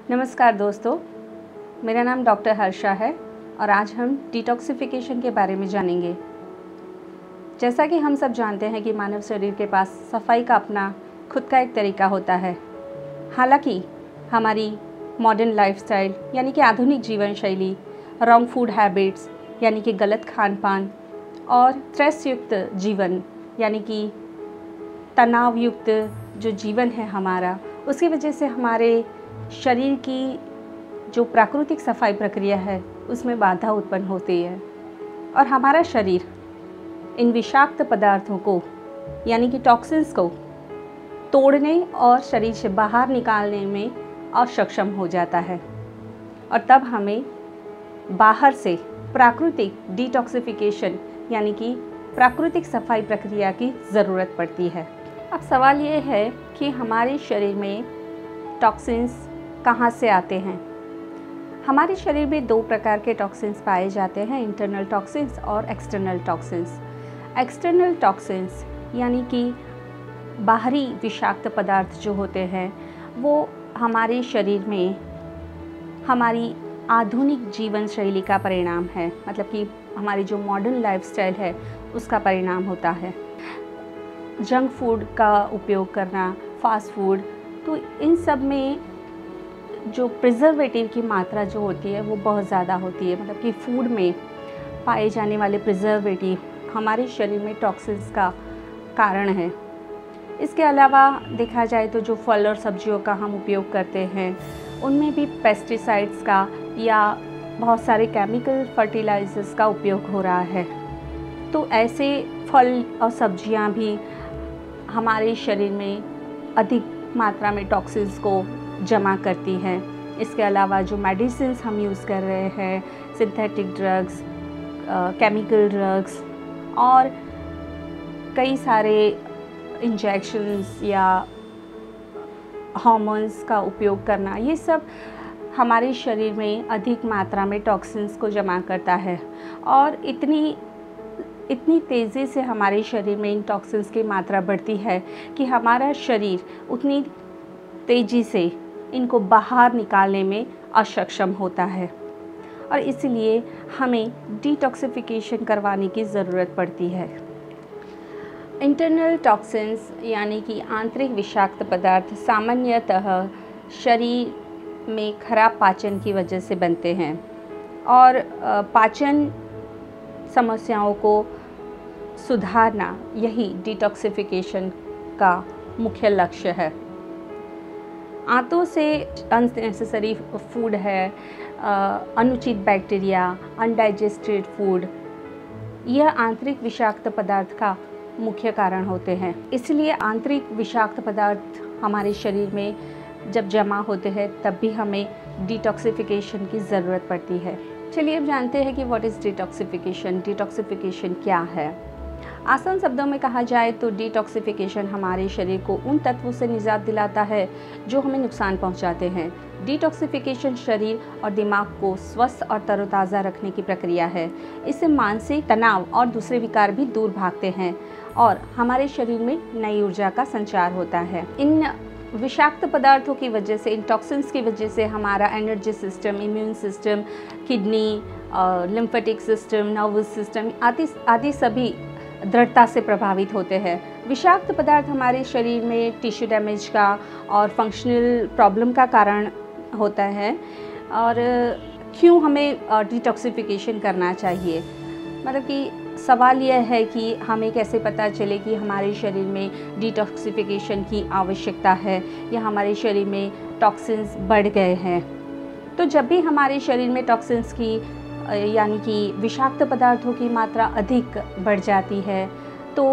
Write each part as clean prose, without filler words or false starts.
नमस्कार दोस्तों, मेरा नाम डॉक्टर हर्षा है और आज हम डिटॉक्सिफिकेशन के बारे में जानेंगे। जैसा कि हम सब जानते हैं कि मानव शरीर के पास सफाई का अपना खुद का एक तरीका होता है। हालांकि हमारी मॉडर्न लाइफस्टाइल यानी कि आधुनिक जीवन शैली, रॉन्ग फूड हैबिट्स यानी कि गलत खान पान और स्ट्रेस युक्त जीवन यानी कि तनाव युक्त जो जीवन है हमारा, उसकी वजह से हमारे शरीर की जो प्राकृतिक सफाई प्रक्रिया है उसमें बाधा उत्पन्न होती है और हमारा शरीर इन विषाक्त पदार्थों को यानी कि टॉक्सिन्स को तोड़ने और शरीर से बाहर निकालने में अक्षम हो जाता है और तब हमें बाहर से प्राकृतिक डिटॉक्सिफिकेशन यानी कि प्राकृतिक सफाई प्रक्रिया की ज़रूरत पड़ती है। अब सवाल ये है कि हमारे शरीर में टॉक्सिन्स कहाँ से आते हैं। हमारे शरीर में दो प्रकार के टॉक्सिन्स पाए जाते हैं, इंटरनल टॉक्सिन्स और एक्सटर्नल टॉक्सिन्स। एक्सटर्नल टॉक्सिन्स यानी कि बाहरी विषाक्त पदार्थ जो होते हैं वो हमारे शरीर में हमारी आधुनिक जीवन शैली का परिणाम है, मतलब कि हमारी जो मॉडर्न लाइफस्टाइल है उसका परिणाम होता है। जंक फूड का उपयोग करना, फास्ट फूड, तो इन सब में जो प्रिजर्वेटिव की मात्रा जो होती है वो बहुत ज़्यादा होती है। मतलब कि फूड में पाए जाने वाले प्रिजर्वेटिव हमारे शरीर में टॉक्सिन्स का कारण है। इसके अलावा देखा जाए तो जो फल और सब्जियों का हम उपयोग करते हैं उनमें भी पेस्टिसाइड्स का या बहुत सारे केमिकल फर्टिलाइजर्स का उपयोग हो रहा है। तो ऐसे फल और सब्जियां भी हमारे शरीर में अधिक मात्रा में टॉक्सिन्स को जमा करती हैं। इसके अलावा जो मेडिसिन्स हम यूज़ कर रहे हैं, सिंथेटिक ड्रग्स, केमिकल ड्रग्स और कई सारे इंजेक्शंस या हार्मोन्स का उपयोग करना, ये सब हमारे शरीर में अधिक मात्रा में टॉक्सिन्स को जमा करता है और इतनी तेज़ी से हमारे शरीर में इन टॉक्सिन्स की मात्रा बढ़ती है कि हमारा शरीर उतनी तेज़ी से इनको बाहर निकालने में अक्षम होता है और इसलिए हमें डिटॉक्सिफिकेशन करवाने की ज़रूरत पड़ती है। इंटरनल टॉक्सिन्स यानी कि आंतरिक विषाक्त पदार्थ सामान्यतः शरीर में खराब पाचन की वजह से बनते हैं और पाचन समस्याओं को सुधारना यही डिटॉक्सिफिकेशन का मुख्य लक्ष्य है। आंतों से अननेसेसरी फूड है, अनुचित बैक्टीरिया, अनडाइजेस्टेड फूड, यह आंतरिक विषाक्त पदार्थ का मुख्य कारण होते हैं। इसलिए आंतरिक विषाक्त पदार्थ हमारे शरीर में जब जमा होते हैं तब भी हमें डिटॉक्सिफिकेशन की ज़रूरत पड़ती है। चलिए अब जानते हैं कि व्हाट इज़ डिटॉक्सिफिकेशन। डिटॉक्सिफिकेशन क्या है? आसान शब्दों में कहा जाए तो डिटॉक्सिफिकेशन हमारे शरीर को उन तत्वों से निजात दिलाता है जो हमें नुकसान पहुंचाते हैं। डिटॉक्सिफिकेशन शरीर और दिमाग को स्वस्थ और तरोताज़ा रखने की प्रक्रिया है। इससे मानसिक तनाव और दूसरे विकार भी दूर भागते हैं और हमारे शरीर में नई ऊर्जा का संचार होता है। इन विषाक्त पदार्थों की वजह से, इन टॉक्सिन्स की वजह से हमारा energy system, immune system, kidney, lymphatic system, nervous system आदि सभी दृढ़ता से प्रभावित होते हैं। विषाक्त पदार्थ हमारे शरीर में टिश्यू डैमेज का और फंक्शनल प्रॉब्लम का कारण होता है। और क्यों हमें डिटॉक्सिफिकेशन करना चाहिए, मतलब कि सवाल यह है कि हमें कैसे पता चले कि हमारे शरीर में डिटॉक्सिफिकेशन की आवश्यकता है या हमारे शरीर में टॉक्सिन्स बढ़ गए हैं। तो जब भी हमारे शरीर में टॉक्सिन्स की यानी कि विषाक्त पदार्थों की मात्रा अधिक बढ़ जाती है तो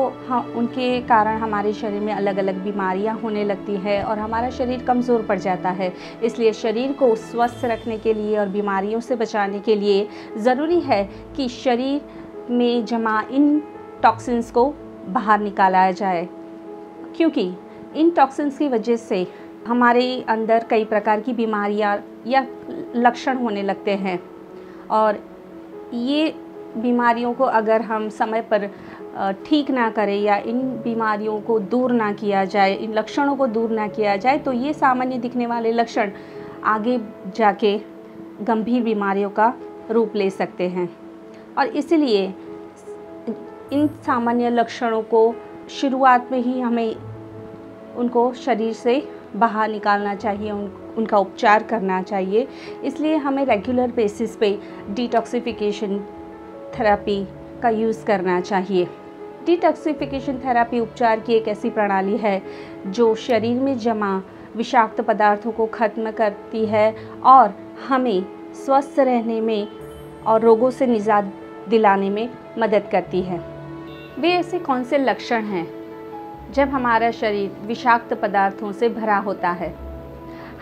उनके कारण हमारे शरीर में अलग अलग बीमारियां होने लगती है और हमारा शरीर कमज़ोर पड़ जाता है। इसलिए शरीर को स्वस्थ रखने के लिए और बीमारियों से बचाने के लिए ज़रूरी है कि शरीर में जमा इन टॉक्सिन्स को बाहर निकाला जाए, क्योंकि इन टॉक्सिन्स की वजह से हमारे अंदर कई प्रकार की बीमारियां या लक्षण होने लगते हैं और ये बीमारियों को अगर हम समय पर ठीक ना करें या इन बीमारियों को दूर ना किया जाए, इन लक्षणों को दूर ना किया जाए, तो ये सामान्य दिखने वाले लक्षण आगे जाके गंभीर बीमारियों का रूप ले सकते हैं। और इसलिए इन सामान्य लक्षणों को शुरुआत में ही हमें उनको शरीर से बाहर निकालना चाहिए, उनका उपचार करना चाहिए। इसलिए हमें रेगुलर बेसिस पे डिटॉक्सिफिकेशन थेरेपी का यूज़ करना चाहिए। डिटॉक्सिफिकेशन थेरेपी उपचार की एक ऐसी प्रणाली है जो शरीर में जमा विषाक्त पदार्थों को खत्म करती है और हमें स्वस्थ रहने में और रोगों से निजात दिलाने में मदद करती है। वे ऐसे कौन से लक्षण हैं जब हमारा शरीर विषाक्त पदार्थों से भरा होता है?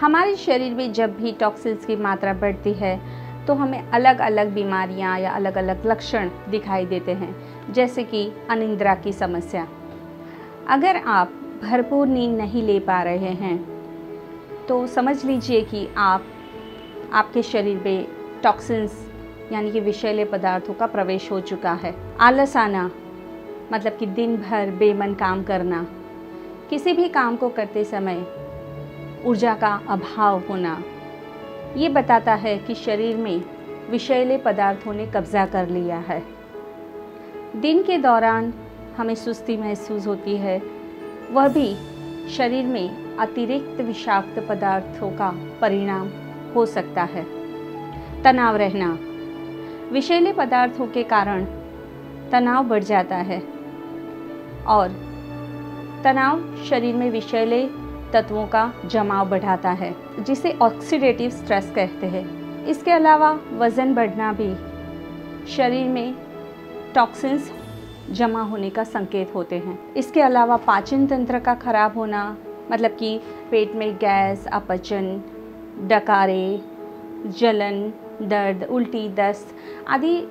हमारे शरीर में जब भी टॉक्सिन्स की मात्रा बढ़ती है तो हमें अलग अलग बीमारियां या अलग अलग लक्षण दिखाई देते हैं, जैसे कि अनिद्रा की समस्या। अगर आप भरपूर नींद नहीं ले पा रहे हैं तो समझ लीजिए कि आपके शरीर में टॉक्सिन्स यानी कि विषैले पदार्थों का प्रवेश हो चुका है। आलस आना मतलब कि दिन भर बेमन काम करना, किसी भी काम को करते समय ऊर्जा का अभाव होना, ये बताता है कि शरीर में विषैले पदार्थों ने कब्जा कर लिया है। दिन के दौरान हमें सुस्ती महसूस होती है, वह भी शरीर में अतिरिक्त विषाक्त पदार्थों का परिणाम हो सकता है। तनाव रहना, विषैले पदार्थों के कारण तनाव बढ़ जाता है और तनाव शरीर में विषैले तत्वों का जमाव बढ़ाता है, जिसे ऑक्सीडेटिव स्ट्रेस कहते हैं। इसके अलावा वज़न बढ़ना भी शरीर में टॉक्सिन्स जमा होने का संकेत होते हैं। इसके अलावा पाचन तंत्र का खराब होना मतलब कि पेट में गैस, अपचन, डकारे, जलन, दर्द, उल्टी, दस्त आदि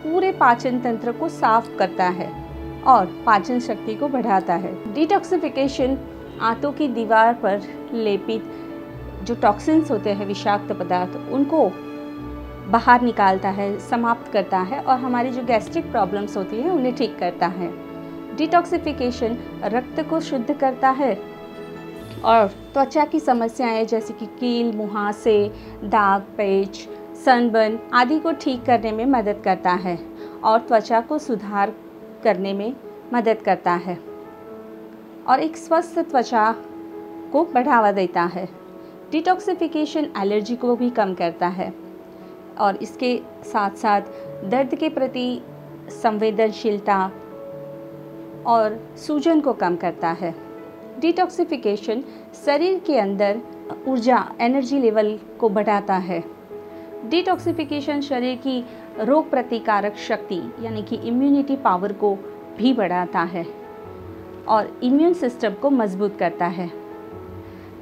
पूरे पाचन तंत्र को साफ करता है और पाचन शक्ति को बढ़ाता है। डिटॉक्सिफिकेशन आंतों की दीवार पर लेपित जो टॉक्सिन्स होते हैं, विषाक्त पदार्थ, उनको बाहर निकालता है, समाप्त करता है और हमारी जो गैस्ट्रिक प्रॉब्लम्स होती हैं उन्हें ठीक करता है। डिटॉक्सिफिकेशन रक्त को शुद्ध करता है और त्वचा की समस्याएं जैसे कि कील, मुहासे, दाग, पैच, सनबर्न आदि को ठीक करने में मदद करता है और त्वचा को सुधार करने में मदद करता है और एक स्वस्थ त्वचा को बढ़ावा देता है। डिटॉक्सिफिकेशन एलर्जी को भी कम करता है और इसके साथ साथ दर्द के प्रति संवेदनशीलता और सूजन को कम करता है। डिटॉक्सिफिकेशन शरीर के अंदर ऊर्जा, एनर्जी लेवल को बढ़ाता है। डिटॉक्सिफिकेशन शरीर की रोग प्रतिकारक शक्ति यानी कि इम्यूनिटी पावर को भी बढ़ाता है और इम्यून सिस्टम को मजबूत करता है।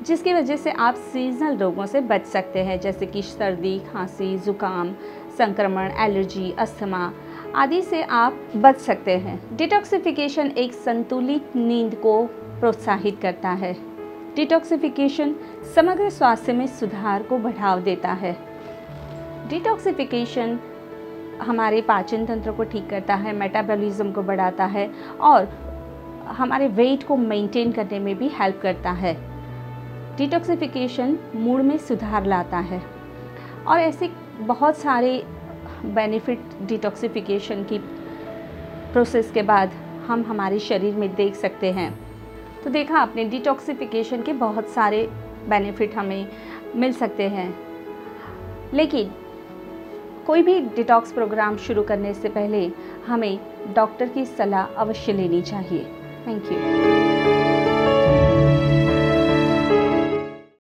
जिसकी वजह से आप सीजनल रोगों से बच सकते हैं, जैसे कि सर्दी, खांसी, ज़ुकाम, संक्रमण, एलर्जी, अस्थमा आदि से आप बच सकते हैं। डिटॉक्सिफिकेशन एक संतुलित नींद को प्रोत्साहित करता है। डिटॉक्सिफिकेशन समग्र स्वास्थ्य में सुधार को बढ़ावा देता है। डिटॉक्सिफिकेशन हमारे पाचन तंत्र को ठीक करता है, मेटाबॉलिज्म को बढ़ाता है और हमारे वेट को मेंटेन करने में भी हेल्प करता है। डिटॉक्सिफिकेशन मूड में सुधार लाता है और ऐसे बहुत सारे बेनिफिट डिटॉक्सिफिकेशन की प्रोसेस के बाद हम हमारे शरीर में देख सकते हैं। तो देखा आपने, डिटॉक्सिफिकेशन के बहुत सारे बेनिफिट हमें मिल सकते हैं, लेकिन कोई भी डिटॉक्स प्रोग्राम शुरू करने से पहले हमें डॉक्टर की सलाह अवश्य लेनी चाहिए। Thank you.